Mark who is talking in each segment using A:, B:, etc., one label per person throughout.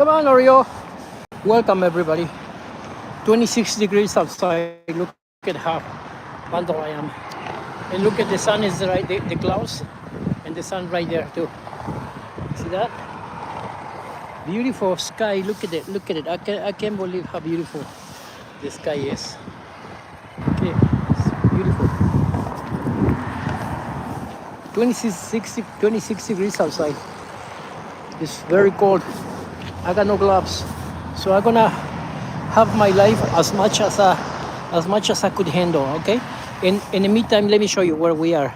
A: Come on, Oreo. Welcome, everybody. 26 degrees outside. Look at how bundle I am. And look at the sun is right, the clouds, and the sun right there too. See that? Beautiful sky. Look at it. Look at it. I can't believe how beautiful the sky is. Okay, it's beautiful. 26 degrees outside. It's very cold. I got no gloves, so I'm gonna have my life as much as I could handle. Okay. In the meantime, let me show you where we are.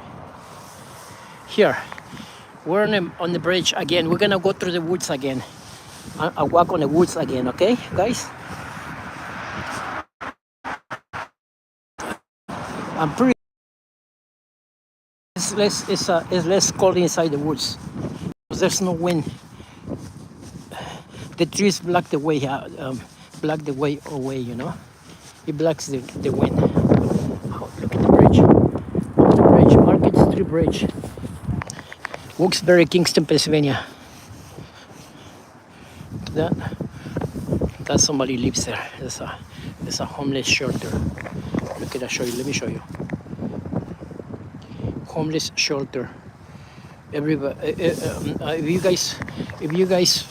A: Here, we're on the bridge again. We're gonna go through the woods again. I walk on the woods again. Okay, guys. I'm pretty. It's less cold inside the woods. There's no wind. The trees block the way away. You know, it blocks the wind. Oh, look at the bridge. The bridge, Market Street Bridge, Wilkes-Barre, Kingston, Pennsylvania. That somebody lives there. There's a homeless shelter. Look at that. Let me show you. Homeless shelter. Everybody, if you guys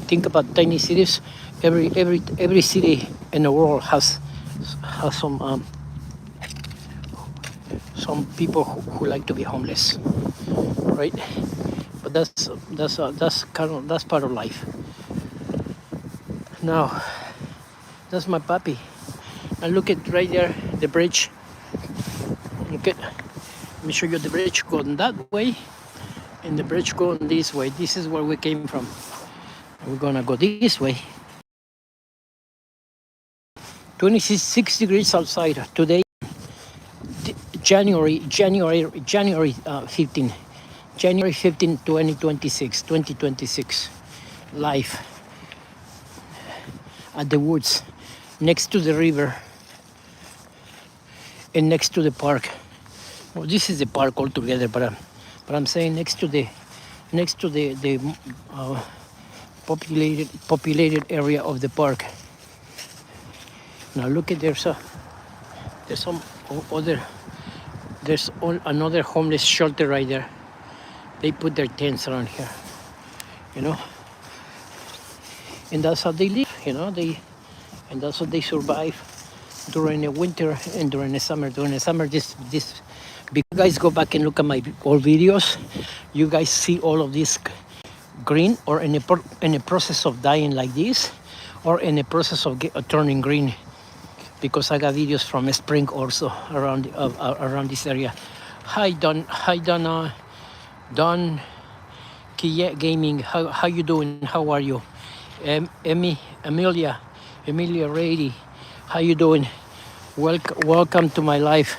A: think about tiny cities, every city in the world has some people who like to be homeless, right? But that's part of life. Now, that's my puppy. And look at right there, the bridge. Look at. Let me show you the bridge going that way, and the bridge going this way. This is where we came from. We're gonna go this way. 26 degrees outside today. January 15, 2026. Live at the woods, next to the river, and next to the park. Well, this is the park altogether, but I'm saying next to the populated area of the park. Now look at there's another homeless shelter right there. They put their tents around here, you know, and that's how they live, you know. And that's how they survive during the winter and during the summer. During the summer, this. If you guys go back and look at my old videos, you guys see all of this green, or in the process of dying like this, or in the process of turning green, because I got videos from spring also around this area. Hi Don Gaming. How you doing? How are you? Amelia Rady, how you doing? Welcome to my life.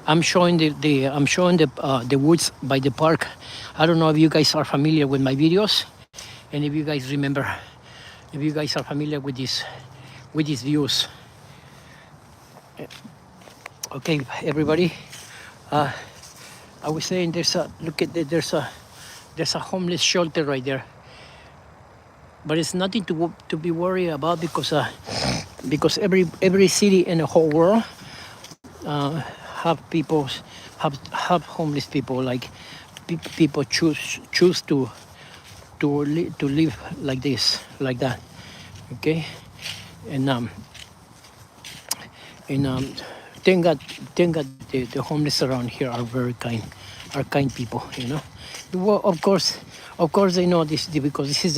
A: I'm showing the woods by the park. I don't know if you guys are familiar with my videos, and if you guys remember, if you guys are familiar with these views. Okay, everybody. I was saying there's a homeless shelter right there, but it's nothing to be worried about, because every city in the whole world have homeless people. Like people choose to live like this, like that. Okay, and thank God the homeless around here are very kind, people, you know. Well, of course they know this, because this is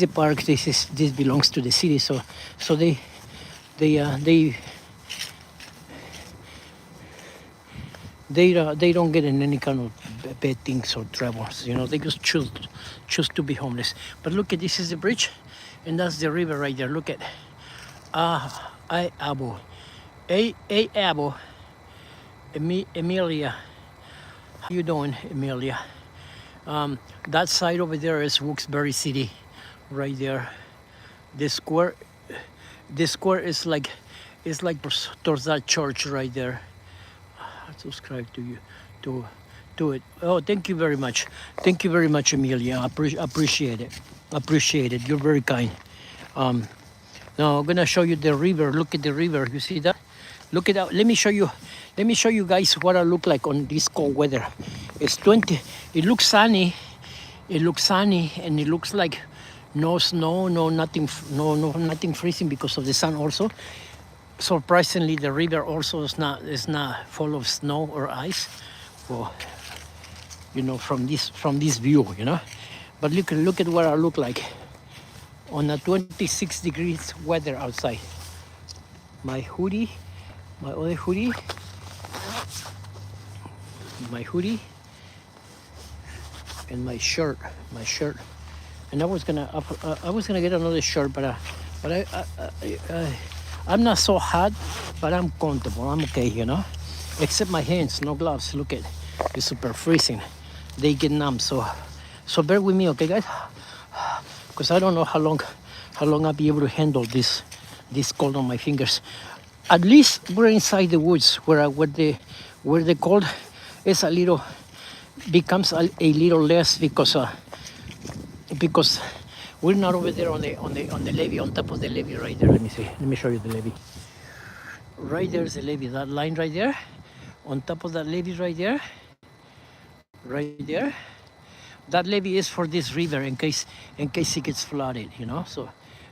A: the park. This belongs to the city, so they don't get in any kind of bad things or troubles, you know. They just choose to be homeless. But look at, this is the bridge, and that's the river right there. Look at Emilia. How you doing, Emilia? That side over there is Wilkes-Barre City, right there. The square is like towards that church right there. I subscribe to to it. Oh, thank you very much. Thank you very much, Amelia. Appreciate it. Appreciate it. You're very kind. Um, Now I'm gonna show you the river. Look at the river. You see that? Look at that. Let me show you. Let me show you guys what I look like on this cold weather. It's 20. It looks sunny. It looks sunny, and it looks like no snow, no nothing, nothing freezing because of the sun. Also, surprisingly, the river also is not full of snow or ice. Well, you know, from this view, you know. But look at what I look like on a 26 degrees weather outside. My hoodie, my other hoodie, my hoodie, and my shirt, And I was gonna get another shirt, but I'm not so hot, but I'm comfortable. I'm okay, you know. Except my hands, no gloves. Look at, it's super freezing. They get numb, so bear with me, okay, guys? Because I don't know how long I'll be able to handle this cold on my fingers. At least we're inside the woods where the cold is a little becomes a little less because we're not over there on the levee, on top of the levee right there. Let me see. Let me show you the levee. Right there's the levee. That line right there, on top of that levee right there. Right there. That levee is for this river in case it gets flooded, you know. So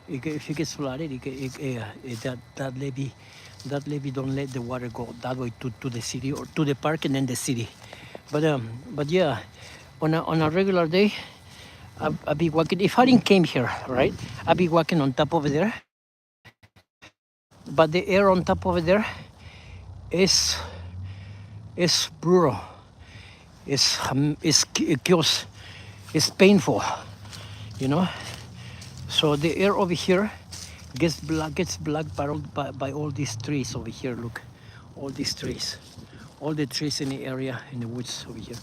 A: if it gets flooded, that levee don't let the water go that way to the city or to the park and then the city. But yeah, on a regular day, I'll be walking. If I didn't came here, right, I'll be walking on top over there. But the air on top over there is brutal. It kills. It's painful, you know. So the air over here gets black by all these trees over here. Look, all these trees, all the trees in the area in the woods over here.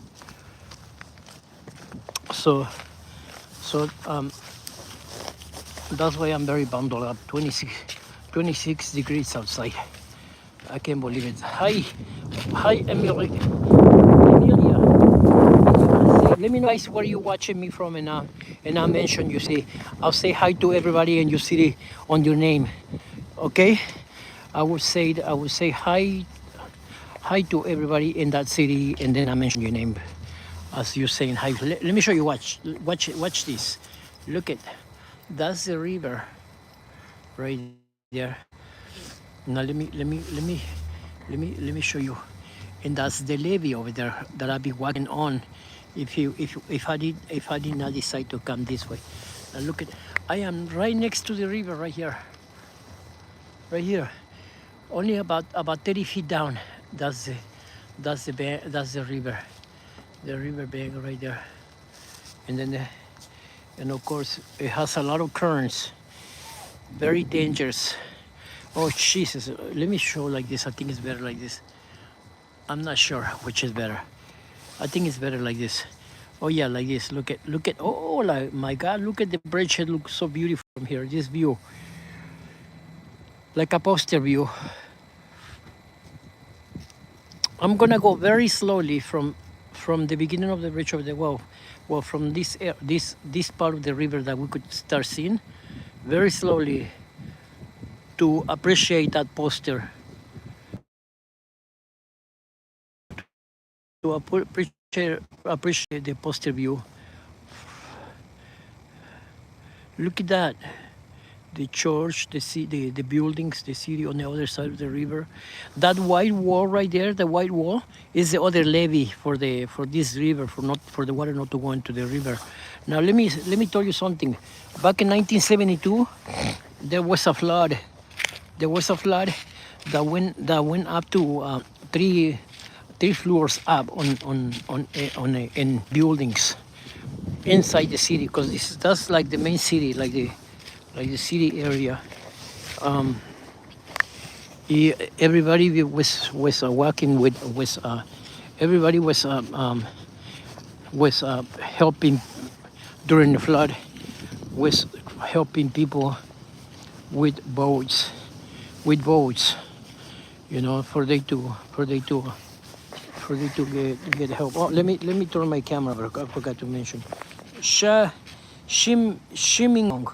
A: So that's why I'm very bundled up. 26 degrees outside. I can't believe it. Hi, Emily. Amelia. Let me know guys where you're watching me from, and I'll mention you. See, I'll say hi to everybody in your city on your name. Okay, I would say hi to everybody in that city, and then I mention your name as you're saying hi. Let me show you. Watch this. Look at, that's the river right there. Now let me show you, and that's the levee over there that I'll be walking on. If I did not decide to come this way. Now look at, I am right next to the river right here. Right here, only about 30 feet down. That's the river bank right there, and then and of course it has a lot of currents, very dangerous. Oh Jesus, let me show like this. I think it's better like this. I'm not sure which is better. I think it's better like this. Oh yeah, like this. Look at. Oh, like my God! Look at the bridge. It looks so beautiful from here. This view, like a poster view. I'm gonna go very slowly from the beginning of the bridge of the well, from this part of the river that we could start seeing, very slowly, to appreciate that poster. To appreciate the poster view. Look at that, the church, the buildings, the city on the other side of the river. That white wall right there, the white wall, is the other levee for this river, for the water not to go into the river. Now let me tell you something. Back in 1972, there was a flood. There was a flood that went up to three floors up in buildings inside the city, because that's like the main city, like the city area. Everybody was working with everybody was helping during the flood, was helping people with boats, you know, for they to for you to get help. Oh, let me turn my camera. I forgot to mention. Shiming Dong.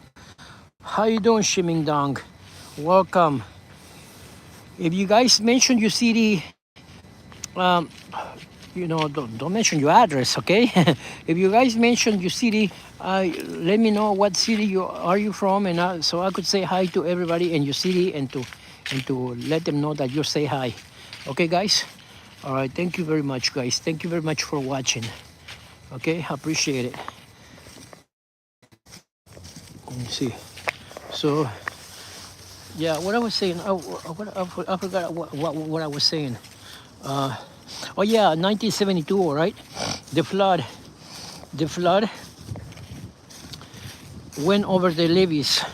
A: How you doing, Shiming Dong? Welcome. If you guys mention your city, you know, don't mention your address, okay? If you guys mention your city, let me know what city you from, and so I could say hi to everybody in your city and to let them know that you say hi. Okay, guys? All right, thank you very much, guys. Thank you very much for watching. Okay, I appreciate it. Let me see. So, yeah, what I was saying, I forgot what I was saying. Oh yeah, 1972, all right? The flood went over the levees,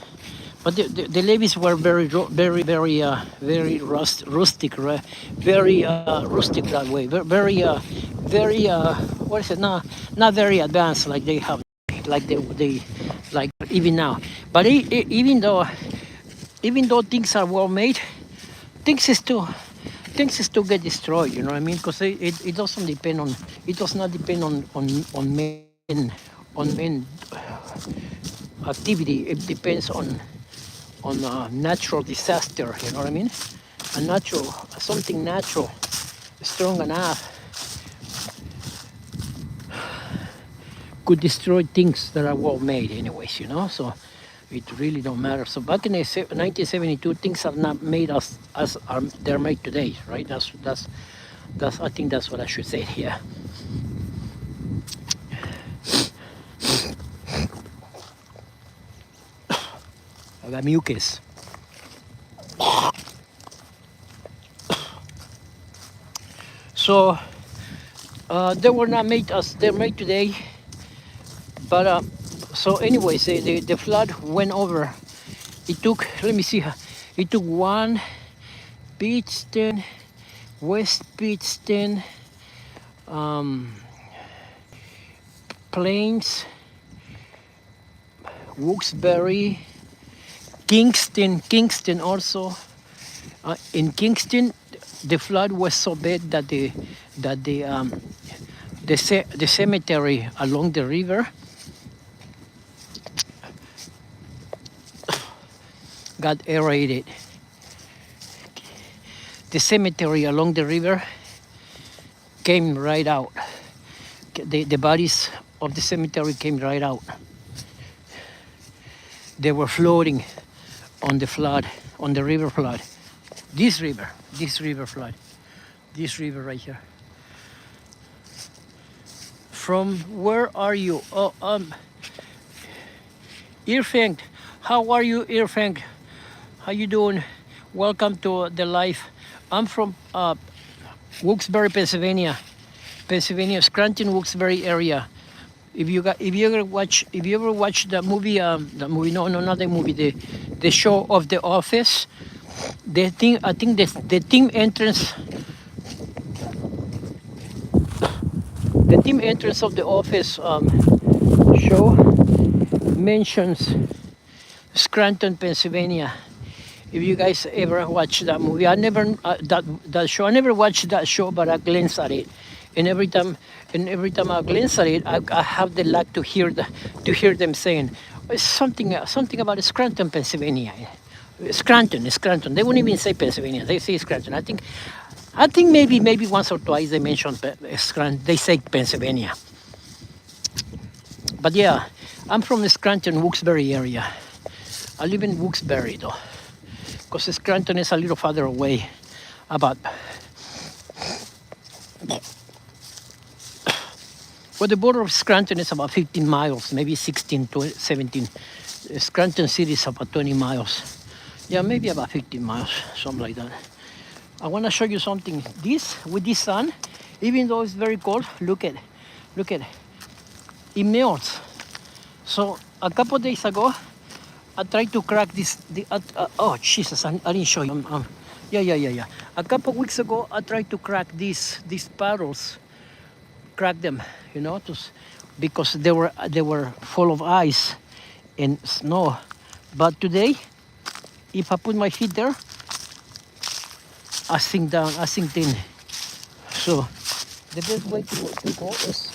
A: but the levees were very rustic, right? Very rustic that way. Very what is it? Not very advanced like they have, like they like even now. But even though things are well made, things is still get destroyed. You know what I mean? Because it doesn't depend on, it does not depend on men activity. It depends on natural disaster. You know what I mean? Something natural, strong enough could destroy things that are well made anyways, you know. So it really don't matter. So back in 1972, things are not made as are they're made today, right? That's I think that's what I should say here. I got mucus. So they were not made as they're made today. But so anyways, the flood went over. It took, let me see, it took one, Pittston, West Pittston, Plains, Wilkes-Barre, Kingston also. In Kingston, the flood was so bad that the cemetery along the river got aerated. The cemetery along the river came right out. The bodies of the cemetery came right out. They were floating on the flood, on the river flood. This river flood. This river right here. From where are you? Oh, Irfeng. How are you, Irfeng? How you doing? Welcome to the live. I'm from Wilkes-Barre, Pennsylvania, Scranton, Wilkes-Barre area. If you ever watch the movie, no, not the movie, the show of The Office, I think the team entrance of The Office show mentions Scranton, Pennsylvania. If you guys ever watch that movie, I never that show. I never watched that show, but I glance at it, and every time I glance at it, I have the luck to hear them saying something about Scranton, Pennsylvania. Scranton. They wouldn't even say Pennsylvania. They say Scranton. I think maybe once or twice they mention Scranton. They say Pennsylvania. But yeah, I'm from the Scranton, Wilkes-Barre area. I live in Wilkes-Barre though, because Scranton is a little farther away. Well, the border of Scranton is about 15 miles, maybe 16 to 17. Scranton City is about 20 miles. Yeah, maybe about 15 miles, something like that. I want to show you something. With this sun, even though it's very cold, look at it melts. So a couple of days ago, I tried to crack this. Oh Jesus! I didn't show you. Yeah. A couple of weeks ago, I tried to crack these paddles. Crack them, you know, because they were full of ice and snow. But today, if I put my feet there, I sink in. So the best way to go is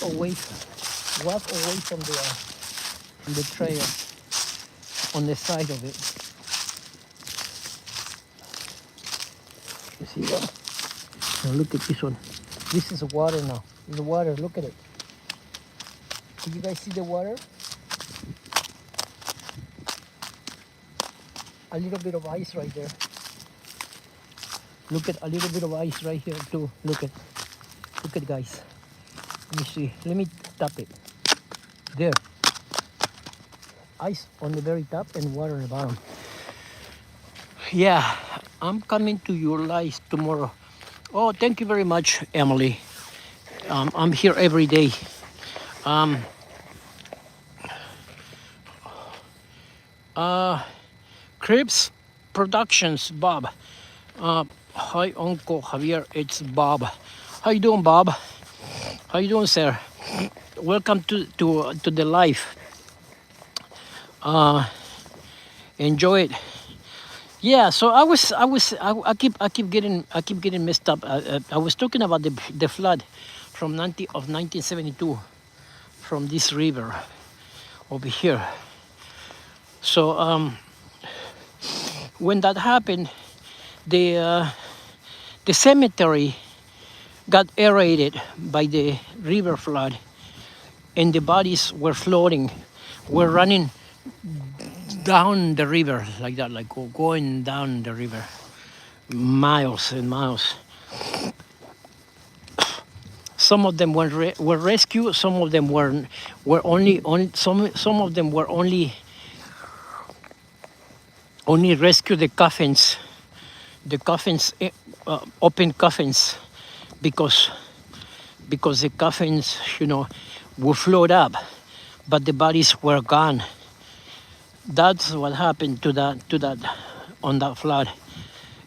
A: away, walk away from the trail on the side of it. You see that? Now look at this one. This is water now. The water, look at it. Can you guys see the water? A little bit of ice right there. Look at a little bit of ice right here too. Look at guys. Let me see. Let me tap it. There. Ice on the very top and water on the bottom. Yeah, I'm coming to your live tomorrow. Oh, thank you very much, Emily. I'm here every day. Cribs Productions, Bob. Hi, Uncle Javier. It's Bob. How you doing, Bob? How you doing, sir? Welcome to the live. Enjoy it. Yeah. So I keep getting messed up. I was talking about the flood from 1972 from this river over here. So when that happened, the cemetery got aerated by the river flood, and the bodies were floating, were running down the river like that, like going down the river, miles and miles. Some of them were rescued. Some of them were only some of them were only rescue the coffins, open coffins, because the coffins, would float up, but the bodies were gone. That's what happened to that on that flood,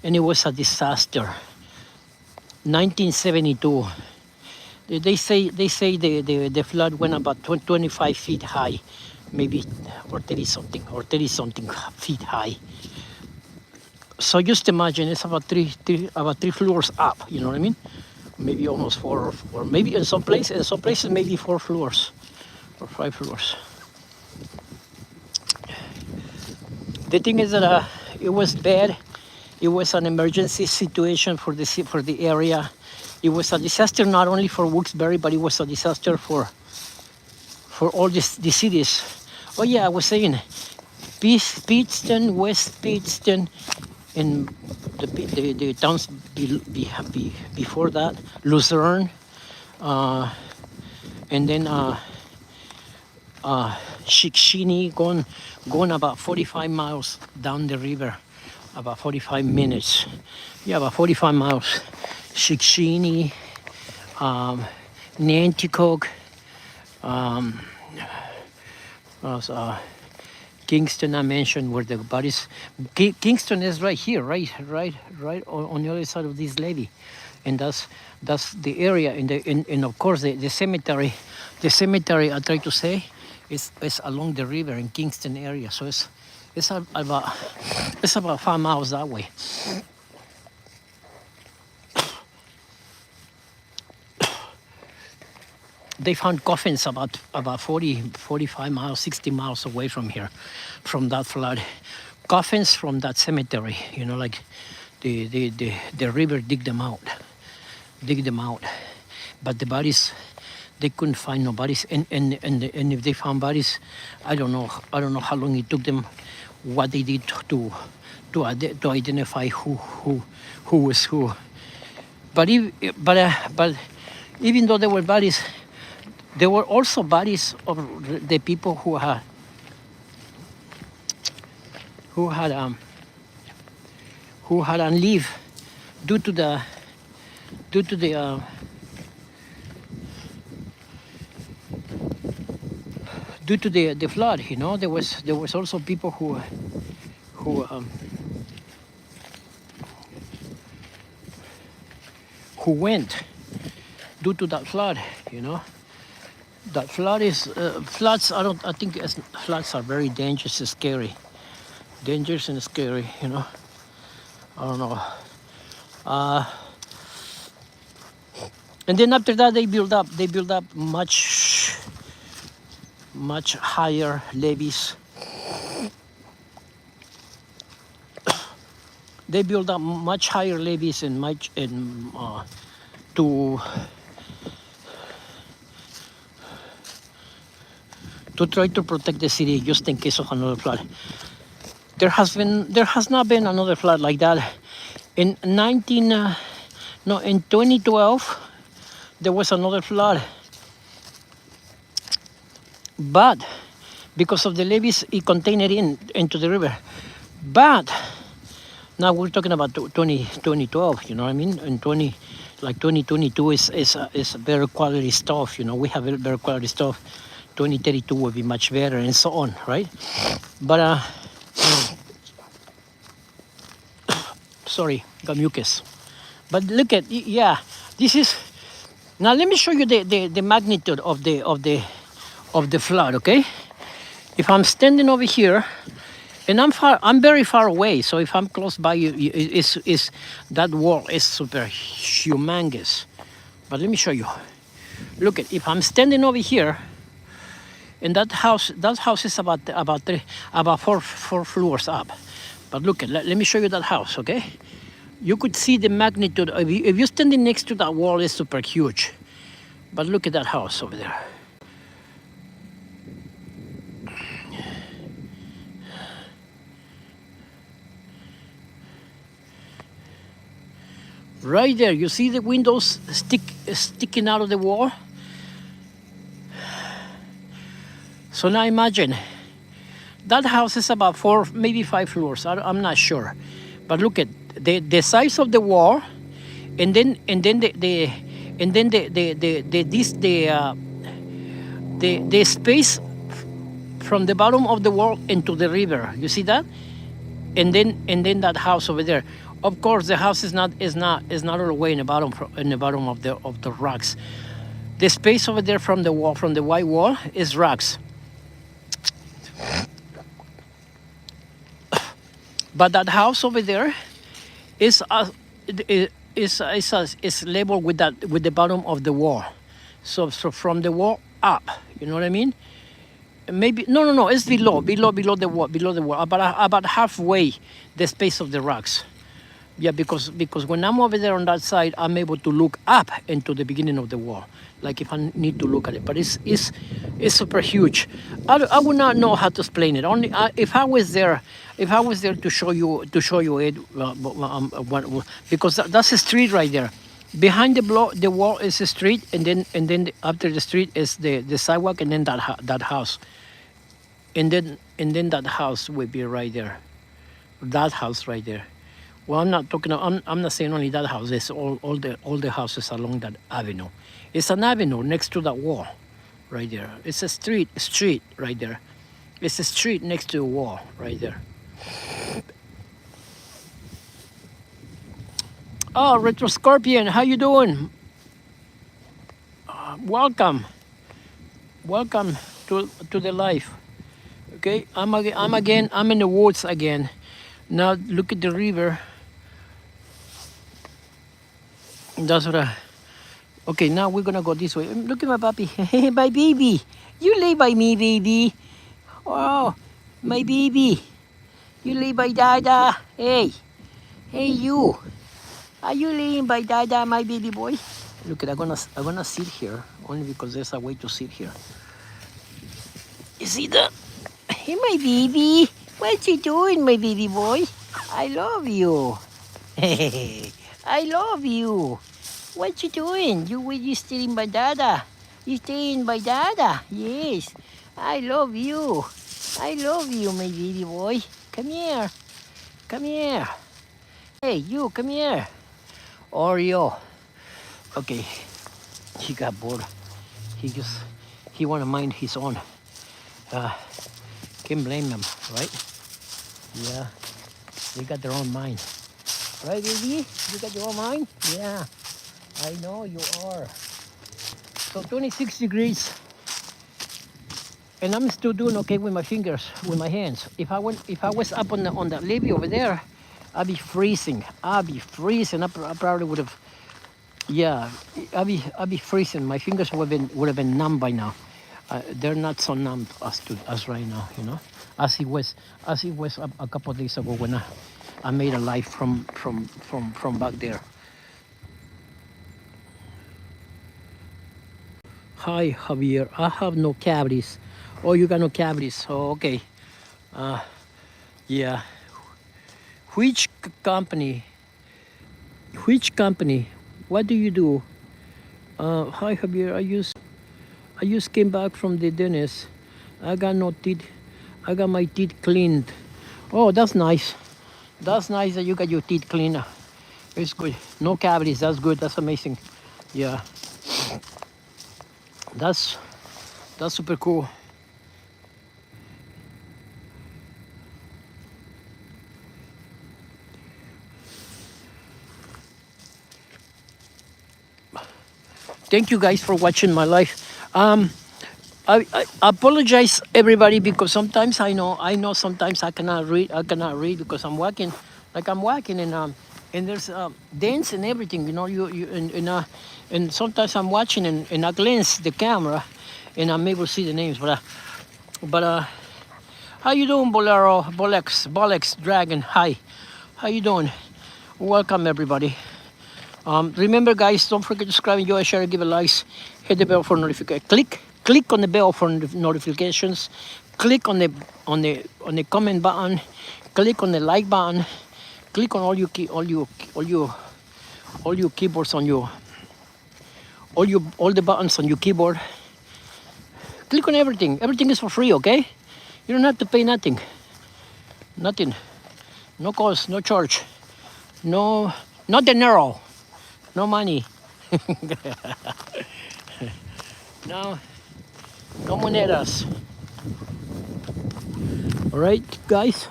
A: and it was a disaster. 1972. They say the flood went about 25 feet high, maybe, or 30 something feet high. So just imagine it's about three floors up. You know what I mean? Maybe almost four, or maybe in some places maybe 4 floors or 5 floors. The thing is that it was bad. It was an emergency situation for the area. It was a disaster not only for Wilkes-Barre, but it was a disaster for all the cities. Oh yeah, I was saying, Pittston, West Pittston, and the towns before that, Luzerne, and then Shikshini, going about 45 miles down the river, about 45 minutes. Yeah, about 45 miles. Shikshini, Nanticoke, Kingston I mentioned, where the bodies. Kingston is right here, right on the other side of this levee, and that's the area. And of course the cemetery. The cemetery, I try to say, is along the river in Kingston area. So it's about 5 miles that way. They found coffins about 40, 45 miles, 60 miles away from here, from that flood. Coffins from that cemetery, like the river dig them out. But the bodies, they couldn't find no bodies. And if they found bodies, I don't know how long it took them, what they did to identify who was who. But even though there were bodies, there were also bodies of the people who had on leave due to the flood. There was also people who went due to that flood. That flood is floods. I think floods are very dangerous and scary. Dangerous and scary. I don't know. And then after that, they build up much higher levees. They build up much higher levees and to try to protect the city just in case of another flood. There has not been another flood like that. In 2012, there was another flood, but because of the levees, it contained it into the river. But now we're talking about 2012, you know what I mean? And 2022 is better quality stuff. You know, we have better quality stuff. 2032 will be much better, and so on, right? But sorry, got mucus. But look at, yeah, this is. Now let me show you the magnitude of the flood. Okay, if I'm standing over here, and I'm very far away. So if I'm close by you, that wall is super humongous. But let me show you. Look at, if I'm standing over here, and that house is about four floors up. But look at, let me show you that house, okay? You could see the magnitude. If you're standing next to that wall, it's super huge. But look at that house over there. Right there, you see the windows sticking out of the wall? So now imagine, that house is about 4, maybe 5 floors. I'm not sure, but look at the size of the wall, and then the space from the bottom of the wall into the river. You see that? And then that house over there. Of course, the house is not all the way in the bottom of the rocks. The space over there from the wall, from the white wall, is rocks. But that house over there is labeled with the bottom of the wall. So from the wall up, you know what I mean? Maybe no, it's below the wall, about halfway the space of the rocks. Yeah, because when I'm over there on that side, I'm able to look up into the beginning of the wall, like if I need to look at it. But it's super huge. I would not know how to explain it. Only if I was there to show you it, because that's a street right there. Behind the wall is a street, and then after the street is the sidewalk, and then that house, and then that house would be right there. That house right there. Well, I'm not saying only that house. It's all the houses along that avenue. It's an avenue next to that wall, right there. It's a street right there. It's a street next to a wall right there. Oh, Retro Scorpion, how you doing? Welcome to the life. Okay, I'm in the woods again. Now look at the river. That's what okay, now we're gonna go this way. Look at my puppy. Hey, my baby. You lay by me, baby. Oh, my baby. You lay by Dada. Hey, you. Are you laying by Dada, my baby boy? Look at, I'm gonna sit here only because there's a way to sit here. You see that? Hey, my baby. What you doing, my baby boy? I love you. Hey, I love you. What you doing? You staying by Dada? You staying by Dada? Yes. I love you. I love you, my baby boy. Come here. Come here. Hey, you, come here. Oreo. Okay. He got bored. He wanna mind his own. Can't blame them, right? Yeah. They got their own mind. Right, baby? You got your own mind? Yeah. I know you are. So 26 degrees. And I'm still doing okay with my fingers, with my hands. If I was up on that levee over there, I'd be freezing. I probably would have Yeah, I'll be freezing. My fingers would have been numb by now. They're not so numb as right now, as it was a couple of days ago when I made a live from back there. Hi Javier, I have no cavities. Oh, you got no cavities. Oh, okay. Uh, yeah. Which company? Which company? What do you do? Hi Javier, I just came back from the dentist. I got no teeth. I got my teeth cleaned. Oh, that's nice. That's nice that you got your teeth cleaned. It's good. No cavities. That's good. That's amazing. Yeah, that's that's super cool. Thank you guys for watching my life. Um, I apologize everybody because sometimes I know sometimes I cannot read because I'm walking like I'm walking and there's dents and everything and sometimes I'm watching and I glance the camera and I'm able to see the names but how you doing Bolero Bolex Dragon, hi, how you doing? Welcome everybody. Remember, guys, don't forget to subscribe, enjoy, share, give a like, hit the bell for notification. Click on the bell for notifications. Click on the comment button. Click on the like button. Click on all your keyboards on your all the buttons on your keyboard. Click on everything. Everything is for free, okay? You don't have to pay nothing. Nothing. No cost, no charge. No, not dinero. No money. No, no monedas. All right, guys.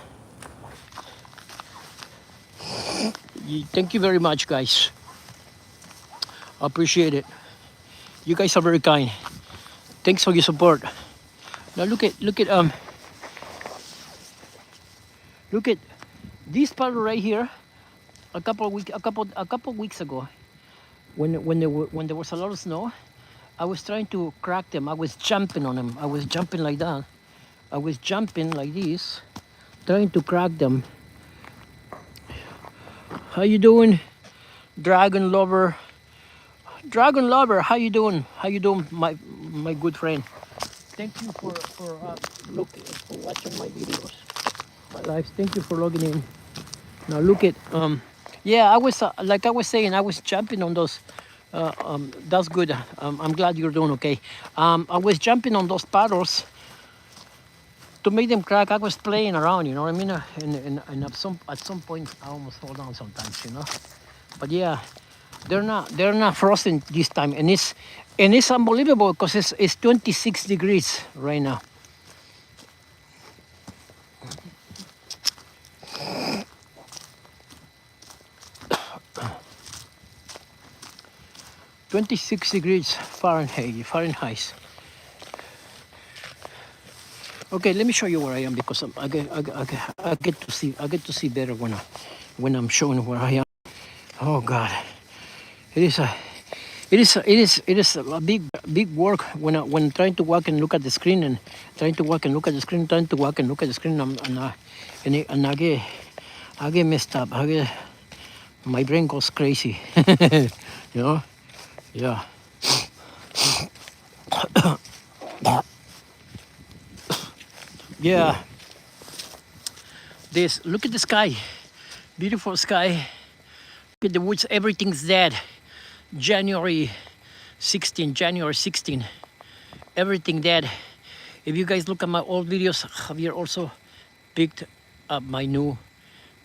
A: Thank you very much, guys. I appreciate it. You guys are very kind. Thanks for your support. Now look at this part right here. A couple weeks ago, when there was a lot of snow, I was trying to crack them. I was jumping on them. I was jumping like that. I was jumping like this, trying to crack them. How you doing, Dragon Lover? Dragon Lover, how you doing? How you doing, my good friend? Thank you for watching my videos, my lives. Thank you for logging in. Now look at yeah, I was like I was saying, I was jumping on those. That's good. I'm glad you're doing okay. I was jumping on those paddles to make them crack. I was playing around, you know what I mean? And at some point, I almost fall down sometimes. But yeah, they're not frozen this time, and it's unbelievable because it's 26 degrees right now. 26 degrees Fahrenheit. Okay, let me show you where I am because I get to see better when I'm showing where I am. Oh God, it is a a big work when trying to walk and look at the screen and trying to walk and look at the screen, trying to walk and look at the screen, and I get messed up. My brain goes crazy. you know, yeah. Yeah, look at the sky, beautiful sky. Look at the woods, everything's dead. January 16, everything dead. If you guys look at my old videos, Javier also picked up my new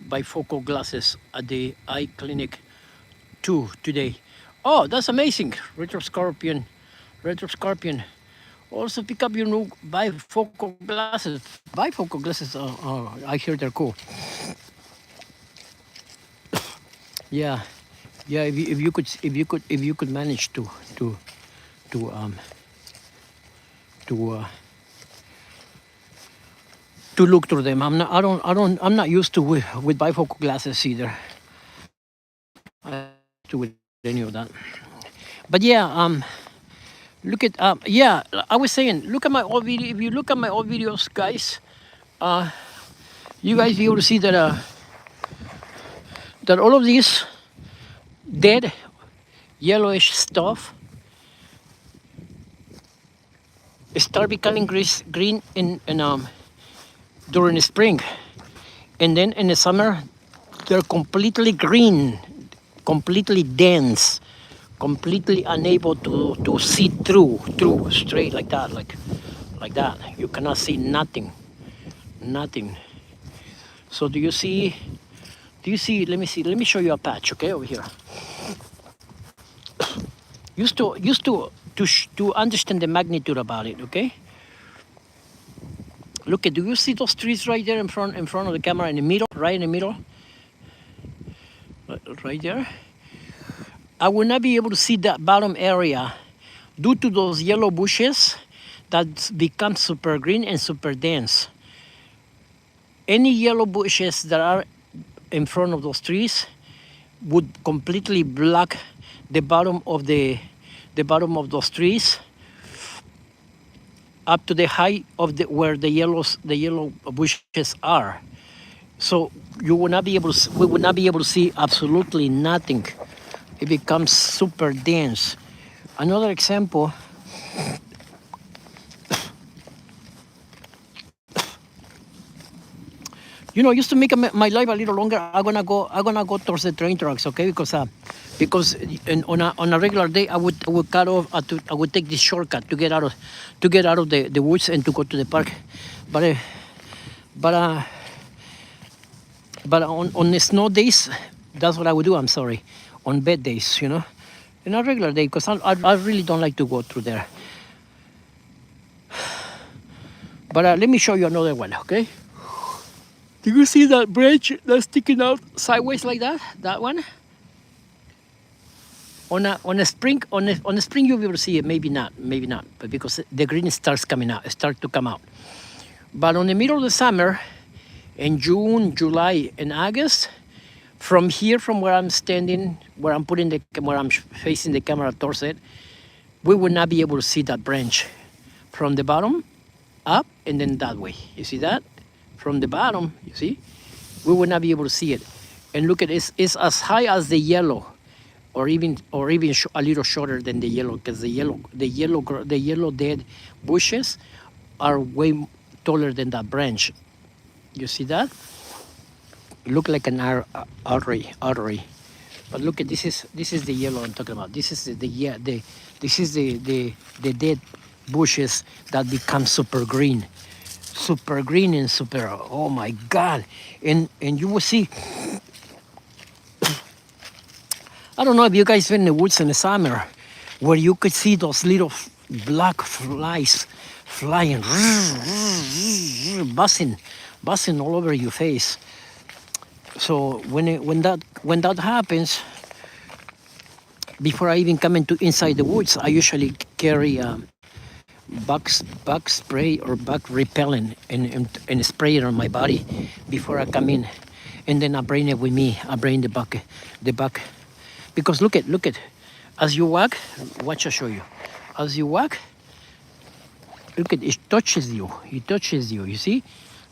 A: bifocal glasses at the eye clinic 2 today. Oh, that's amazing. Retro Scorpion. Also pick up your new bifocal glasses. Bifocal glasses, I hear they're cool. Yeah, yeah. If you could manage to um to uh, to look through them. I'm not used to with bifocal glasses either. I do it any of that. But yeah, look at yeah, I was saying, look at my old video. If you look at my old videos, guys, you guys be able to see that that all of these dead yellowish stuff start becoming green in during the spring, and then in the summer they're completely green, completely dense, completely unable to see through straight like that, like that. You cannot see nothing, nothing. So do you see? Do you see? Let me see. Let me show you a patch. Okay, over here. Used to understand the magnitude about it. Okay. Look at. Do you see those trees right there in front of the camera in the middle, right in the middle, right there? I will not be able to see that bottom area due to those yellow bushes that become super green and super dense. Any yellow bushes that are in front of those trees would completely block the bottom of those trees up to the height of where the yellow bushes are. So you will not be able to, we would not be able to see absolutely nothing. It becomes super dense. Another example, you know, just to make my life a little longer, I'm gonna go towards the train tracks, okay? Because on a regular day, I would cut off. I would take this shortcut to get out of the woods and to go to the park. But on the snow days, that's what I would do. I'm sorry, on bad days, you know, in a regular day, because I really don't like to go through there. But let me show you another one, okay? Do you see that branch that's sticking out sideways like that? That one? On a spring you'll be able to see it. Maybe not. But because the green starts to come out. But on the middle of the summer, in June, July, and August, from here, from where I'm standing, where I'm facing the camera towards it, we will not be able to see that branch from the bottom up and then that way. You see that? From the bottom, you see, we will not be able to see it. And look at this, it's as high as the yellow, or even a little shorter than the yellow, because the yellow dead bushes are way taller than that branch. You see that? Look like an artery. But look at this is the yellow I'm talking about. This is the dead bushes that become super green and super, oh my god. And you will see, I don't know if you guys been in the woods in the summer where you could see those little black flies flying, buzzing all over your face. So when that happens, before I even come inside the woods, I usually carry bug spray or bug repellent and spray it on my body before I come in, and then I bring it with me. I bring the bug, because look at, as you walk, watch, I show you. As you walk, look at, it touches you. You see,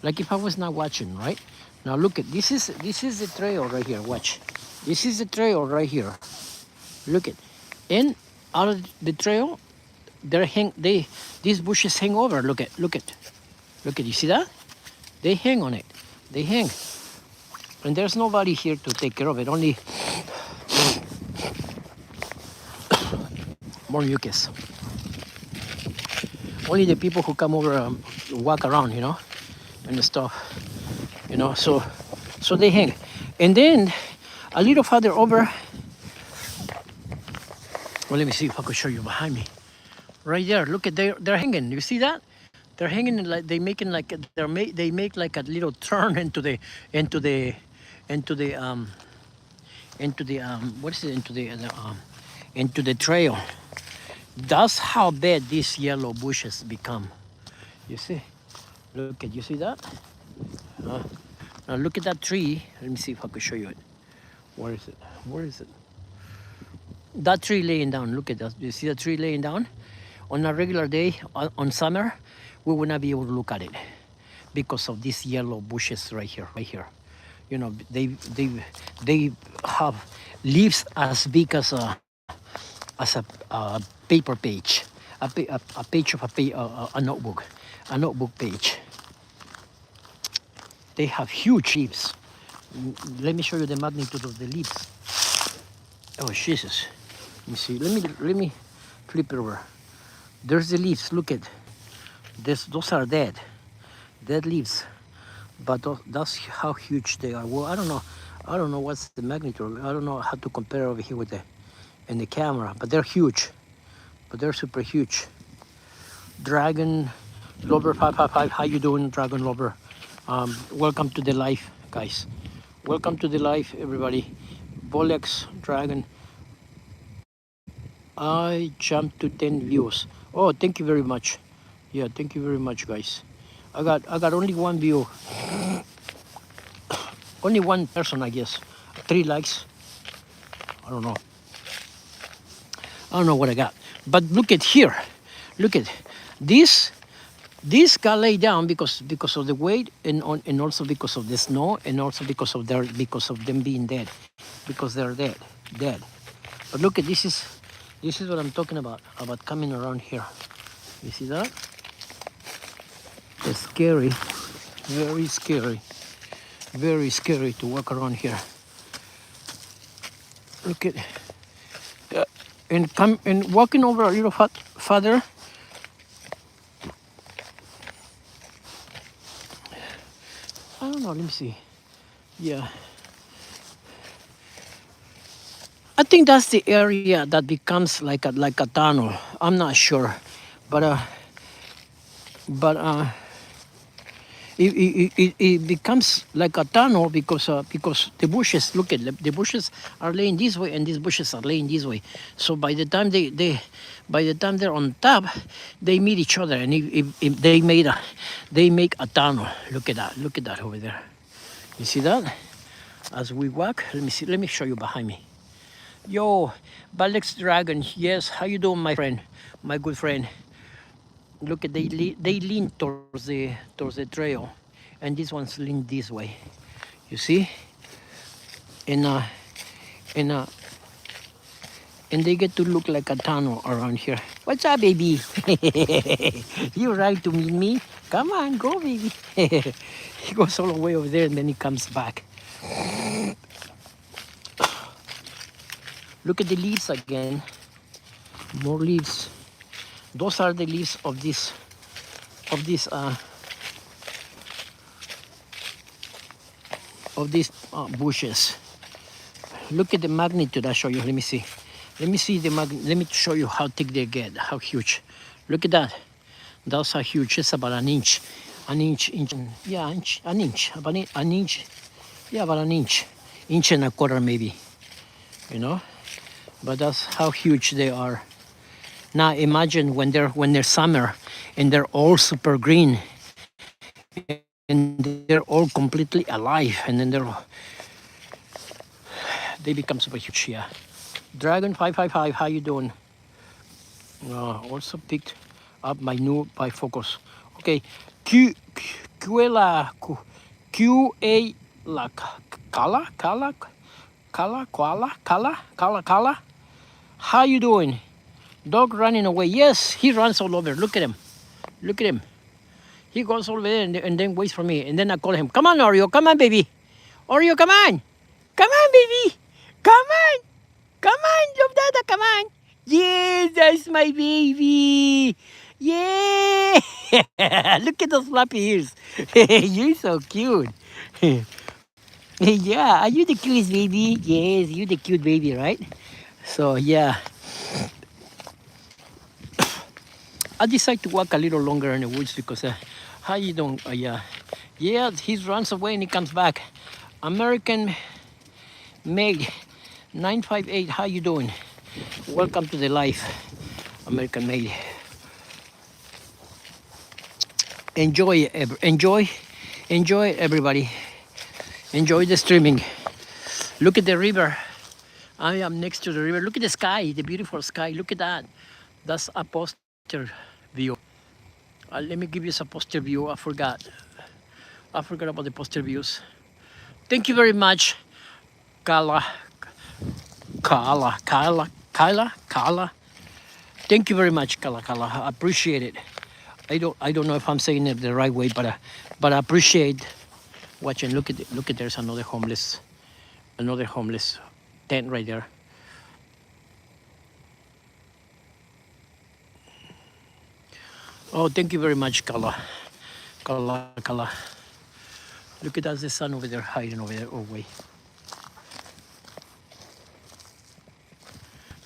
A: like if I was not watching, right? Now look at, this is the trail right here. Watch, this is the trail right here. Look at, and out of the trail, these bushes hang over. Look at. You see that? They hang on it. They hang, and there's nobody here to take care of it. Only more mucus. Only the people who come over walk around, you know, and stuff, you know. So they hang, and then a little farther over. Well, let me see if I could show you behind me. Right there, look at, they're hanging. You see that? They're hanging like they make like a little turn into the trail. That's how bad these yellow bushes become. You see? You see that? Now look at that tree. Let me see if I can show you it. Where is it? That tree laying down, look at that. You see the tree laying down? On a regular day, on summer, we would not be able to look at it because of these yellow bushes right here, right here. You know, they have leaves as big as a paper page, a page of a notebook page. They have huge leaves. Let me show you the magnitude of the leaves. Oh Jesus! Let me see. Let me flip it over. There's the leaves. Look at this. Those are dead leaves. But that's how huge they are. Well, I don't know what's the magnitude. I don't know how to compare over here with in the camera. But they're huge. But they're super huge. Dragon Lover 555. How you doing, Dragon Lover? Welcome to the live, guys. Welcome to the live, everybody. Bolex Dragon. I jumped to 10 views. Oh, thank you very much. Yeah, thank you very much, guys. I got only one view. Only one person, I guess. 3 likes. I don't know. I don't know what I got. But look at here. Look at this. This got laid down because of the weight and also because of the snow and also because of them being dead, because they're dead. But look at this is what I'm talking about coming around here. You see that? It's scary, very scary to walk around here. Look at and walking over a little further. I don't know, let me see. Yeah. I think that's the area that becomes like a tunnel. I'm not sure. But it becomes like a tunnel because the bushes, look at the bushes are laying this way and these bushes are laying this way. So by the time they're on top, they meet each other and if they make a tunnel. Look at that over there. You see that? As we walk, let me show you behind me. Yo, Balex Dragon, yes, how you doing, my friend, my good friend? Look at they lean towards the trail, and these ones lean this way. You see? And they get to look like a tunnel around here. What's up, baby? You right to meet me? Come on, go, baby. He goes all the way over there and then he comes back. Look at the leaves again. More leaves. Those are the leaves of these bushes. Look at the magnitude I show you. Let me see. Let me show you how thick they get, how huge. Look at that. That's how huge. It's about an inch. An inch. Yeah, an inch. About an inch. Yeah, about an inch. Inch and a quarter maybe. You know? But that's how huge they are. Now imagine when they're summer and they're all super green and they're all completely alive, and then they become super huge. Yeah. Dragon 555, how you doing? Also picked up my new bifocus. Okay, Q A la Kala. How you doing? Dog running away. Yes, he runs all over. Look at him. Look at him. He goes over there and then waits for me. And then I call him. Come on, Oreo. Come on, baby. Oreo, come on. Come on, baby. Come on. Come on, love dada. Come on. Yes, that's my baby. Yeah. Look at those floppy ears. You're so cute. Yeah, are you the cutest baby? Yes, you're the cute baby, right? So, yeah. I decided to walk a little longer in the woods because how you doing? Yeah, he runs away and he comes back. American made 958. How you doing? Welcome to the life, American made. Enjoy, everybody. Enjoy the streaming. Look at the river. I am next to the river. Look at the sky, the beautiful sky. Look at that. That's a poster view. Let me give you a poster view. I forgot. I forgot about the poster views. Thank you very much, Kala. Kala. Thank you very much, Kala. I appreciate it. I don't know if I'm saying it the right way, but I appreciate watching. Look at it. Look at there's another homeless tent right there. Oh, thank you very much, Kala. Look at that, the sun over there, hiding over there. Oh, wait.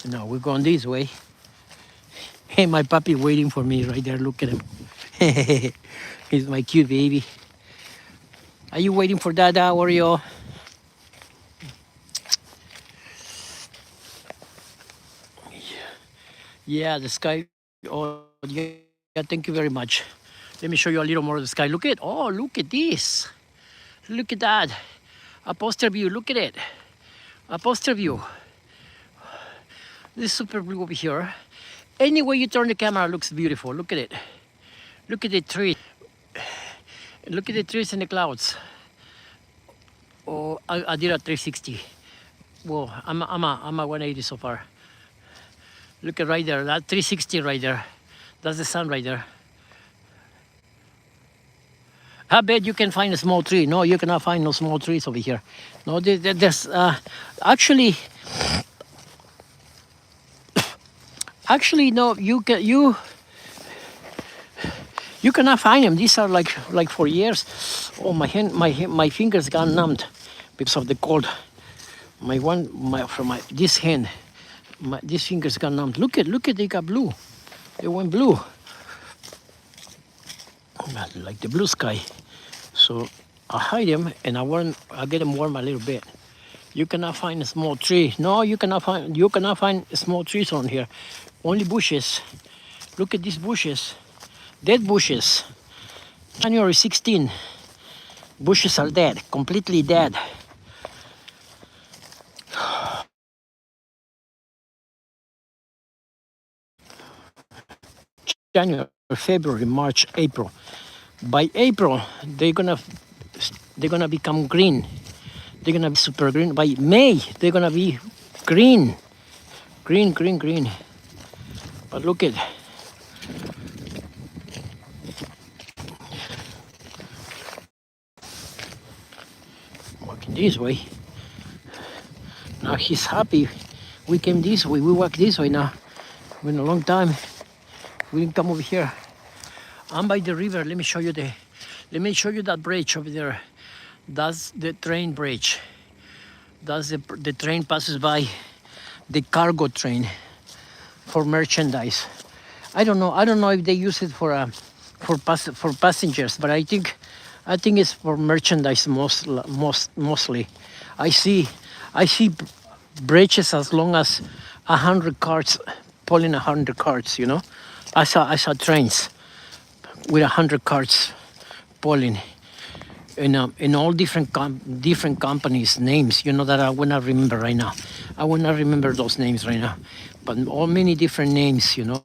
A: No, we're going this way. Hey, my puppy waiting for me right there. Look at him. He's my cute baby. Are you waiting for Dada, Oreo? Yeah, the sky. Oh, yeah, thank you very much. Let me show you a little more of the sky. Look at this. Look at that. A poster view. Look at it. A poster view. This super blue over here. Any way you turn the camera, it looks beautiful. Look at it. Look at the tree. Look at the trees and the clouds. Oh, I did a 360. Whoa, I'm a 180 so far. Look at right there. That 360 right there. That's the sun right there. I bet you can find a small tree. No, you cannot find no small trees over here. No, there's actually no. You cannot find them. These are like for years. Oh, my fingers got numbed because of the cold. This hand, these fingers got numbed. Look at they got blue. They went blue. Like the blue sky. So I hide them and I get them warm a little bit. You cannot find a small tree. No, you cannot find small trees on here. Only bushes. Look at these bushes. Dead bushes. January 16. Bushes are dead, completely dead. January, February, March, April. By April, they're gonna become green. They're gonna be super green. By May, they're gonna be green. Green. But look at walking this way. Now he's happy. We came this way. We walk this way now. Been a long time. We didn't come over here. I'm by the river. Let me show you that bridge over there. That's the train bridge. That's the train passes by, the cargo train for merchandise. I don't know if they use it for passengers, but I think it's for merchandise mostly. I see bridges as long as 100 carts, pulling 100 carts. You know, I saw trains with 100 carts pulling in all different companies' names, you know, that I will not remember right now. I will not remember those names right now, but all many different names, you know.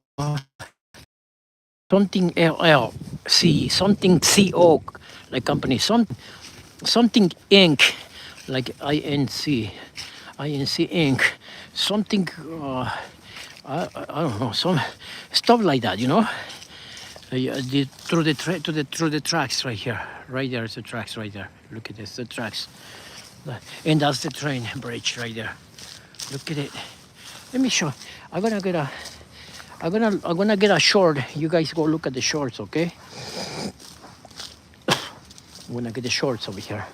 A: Something LLC, something CO, like company, something Inc, like INC Inc, something I don't know, some stuff like that, you know. Through the tracks right here. Right there is the tracks right there. Look at this, the tracks. And that's the train bridge right there. Look at it. Let me show. I'm gonna get a short. You guys go look at the shorts, okay? I'm gonna get the shorts over here.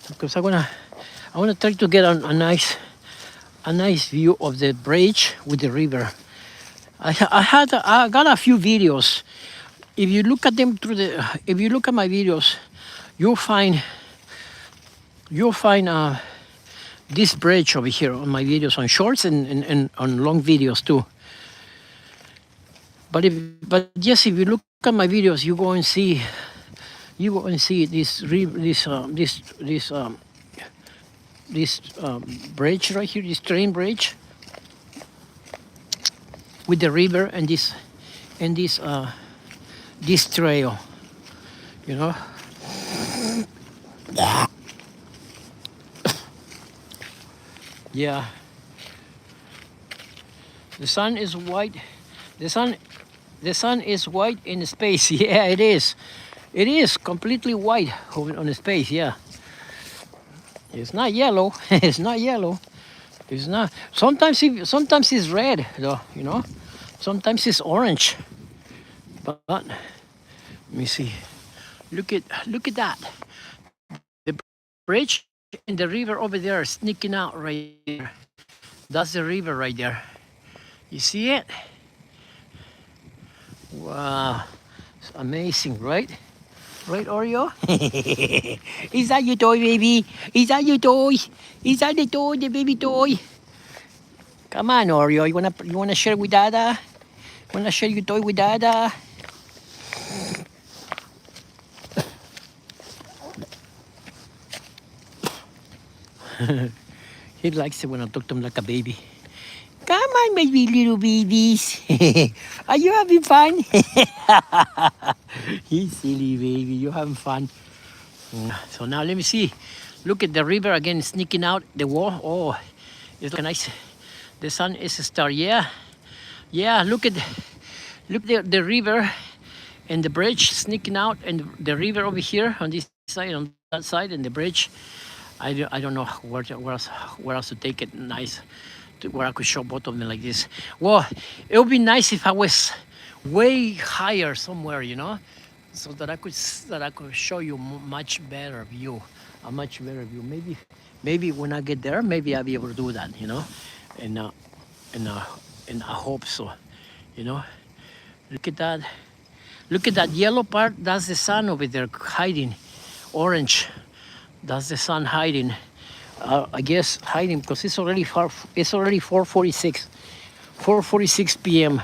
A: Because I wanna try to get a nice view of the bridge with the river. I got a few videos. If you look at them if you look at my videos, you'll find this bridge over here on my videos, on shorts and on long videos too. But yes, if you look at my videos, you go and see this bridge right here, this train bridge with the river and this trail, you know. Yeah, the sun is white. The sun is white in space. Yeah, it is. It is completely white on the space. Yeah, it's not yellow. It's not yellow. It's not. Sometimes it's red though. You know, sometimes it's orange. But let me see. Look at that. The bridge and the river over there are sneaking out right there. That's the river right there. You see it? Wow, it's amazing, right? Right, Oreo? Is that your toy, baby? Is that your toy? Is that the toy, the baby toy? Come on, Oreo. You wanna share with Dada? Wanna share your toy with Dada? He likes it when I talk to him like a baby. Come on, my little babies. Are you having fun? He's silly, baby. You having fun? So now let me see. Look at the river again sneaking out the wall. Oh, it's nice. The sun is a star. Yeah, yeah. Look at the river and the bridge sneaking out, and the river over here on this side, on that side, and the bridge. I don't know where else to take it nice, where I could show both of them like this. Well, it would be nice if I was way higher somewhere, you know, so that I could show you much better view, a much better view. Maybe when I get there, maybe I'll be able to do that, you know, and I hope so, you know. Look at that yellow part. That's the sun over there hiding, orange. That's the sun hiding. I guess hiding because it's already 4:46 p.m.